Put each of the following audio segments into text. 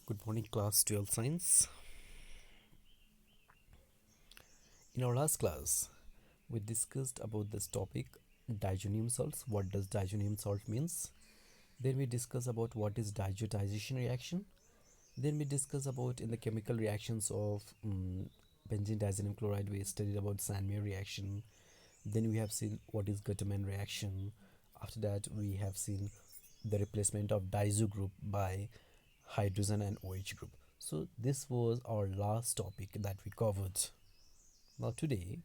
Good morning, class 12 science. In our last class, we discussed about this topic diazonium salts. What does diazonium salt means? Then we discuss about what is diazotization reaction. Then we discuss about in the chemical reactions of benzene diazonium chloride. We studied about Sandmeyer reaction. Then we have seen what is Guterman reaction. After that, we have seen the replacement of diazo group by hydrogen and OH group. So this was our last topic that we covered. Now today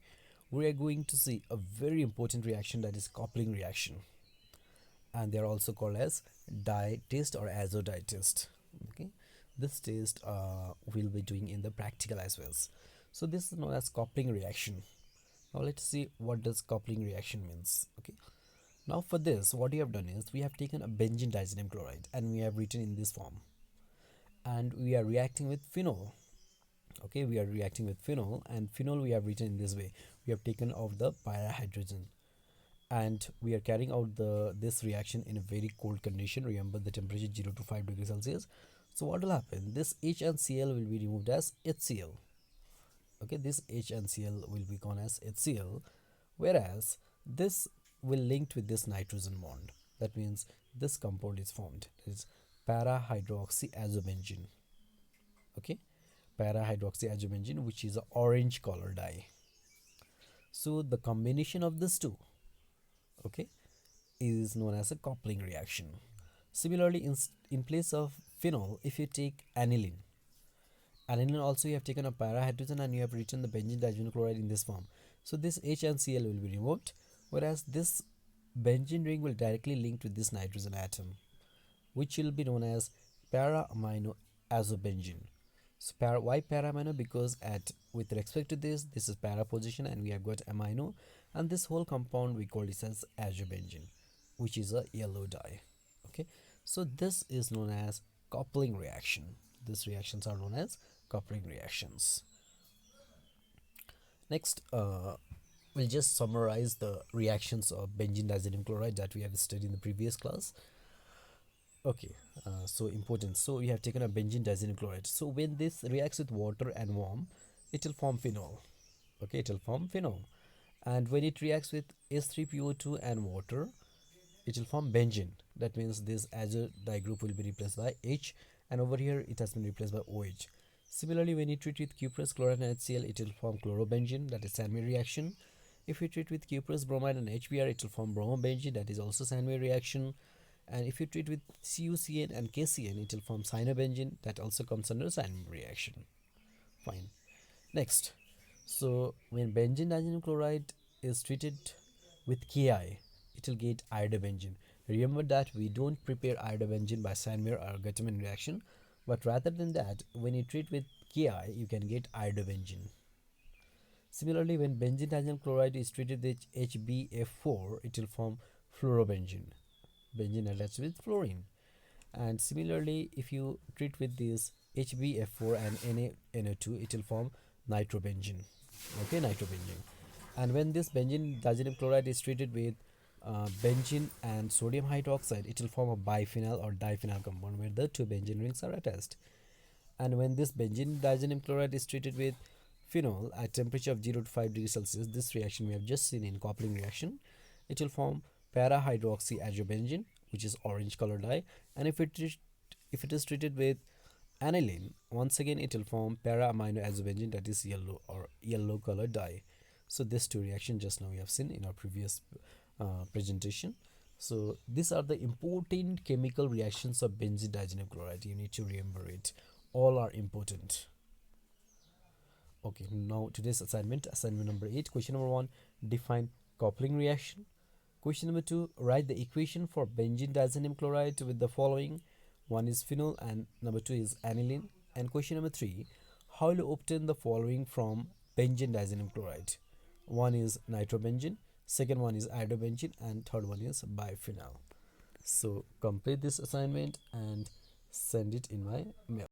we are going to see a very important reaction, that is coupling reaction, and they are also called as dye test or azo dye test. Okay, this test we'll be doing in the practical as well. So this is known as coupling reaction. Now let's see what does coupling reaction means. Okay, now for this what we have done is we have taken a benzene diazonium chloride and we have written in this form, and we are reacting with phenol. Okay, we are reacting with phenol, and phenol we have written in this way. We have taken off the para hydrogen, and we are carrying out this reaction in a very cold condition. Remember the temperature 0 to 5 degrees Celsius. So what will happen, this H and Cl will be removed as HCl. Okay, this H and Cl will be gone as HCl, whereas this will linked with this nitrogen bond. That means this compound is formed. It is para hydroxyazobenzene. Okay, para hydroxyazobenzene, which is an orange color dye. So the combination of these two, okay, is known as a coupling reaction. Similarly, in place of phenol, if you take aniline also you have taken a para hydrogen and you have written the benzene diazonium chloride in this form. So this H and Cl will be removed, whereas this benzene ring will directly link to this nitrogen atom, which will be known as para amino azobenzene. So why para amino? Because with respect to this is para position and we have got amino, and this whole compound we call this as azobenzene, which is a yellow dye. Okay, so this is known as coupling reaction. These reactions are known as coupling reactions. Next, we'll just summarize the reactions of benzene diazonium chloride that we have studied in the previous class. Okay, so important. So we have taken a benzene diazonium chloride. So when this reacts with water and warm, it will form phenol. Okay, it will form phenol. And when it reacts with S3PO2 and water, it will form benzene. That means this azo dye group will be replaced by H, and over here it has been replaced by OH. Similarly, when you treat with cuprous, chloride and HCl, it will form chlorobenzene, that is Sandmeyer reaction. If you treat with cuprous, bromide and HBr, it will form bromobenzene, that is also Sandmeyer reaction. And if you treat with CuCN and KCN, it will form cyanobenzene, that also comes under Sandmeyer reaction. Fine. Next, so when benzene diazonium chloride is treated with Ki, it will get iodobenzene. Remember that we don't prepare iodobenzene by Sandmeyer or Guterman reaction, but rather than that, when you treat with Ki, you can get iodobenzene. Similarly, when benzene diazonium chloride is treated with HbF4, it will form fluorobenzene. Benzene attached with fluorine. And similarly, if you treat with this HbF4 and NaNO2, it will form nitrobenzene. Okay, nitrobenzene. And when this benzene diazonium chloride is treated with benzene and sodium hydroxide, it will form a biphenyl or diphenyl compound where the two benzene rings are attached. And when this benzene diazonium chloride is treated with phenol at temperature of 0 to 5 degrees Celsius, this reaction we have just seen in coupling reaction, it will form para hydroxyazobenzene, which is orange color dye. And if it is treated with aniline, once again it will form para amino azobenzene, that is yellow or yellow color dye. So these two reactions just now we have seen in our previous presentation. So these are the important chemical reactions of benzene diazonium chloride. You need to remember it. All are important. Okay, now today's assignment number 8. Question number 1, define coupling reaction. Question number 2, write the equation for benzene diazonium chloride with the following. One is phenol and number 2 is aniline. And question number 3, how will you obtain the following from benzene diazonium chloride? One is nitrobenzene, second one is iodobenzene, and third one is biphenyl. So complete this assignment and send it in my mail.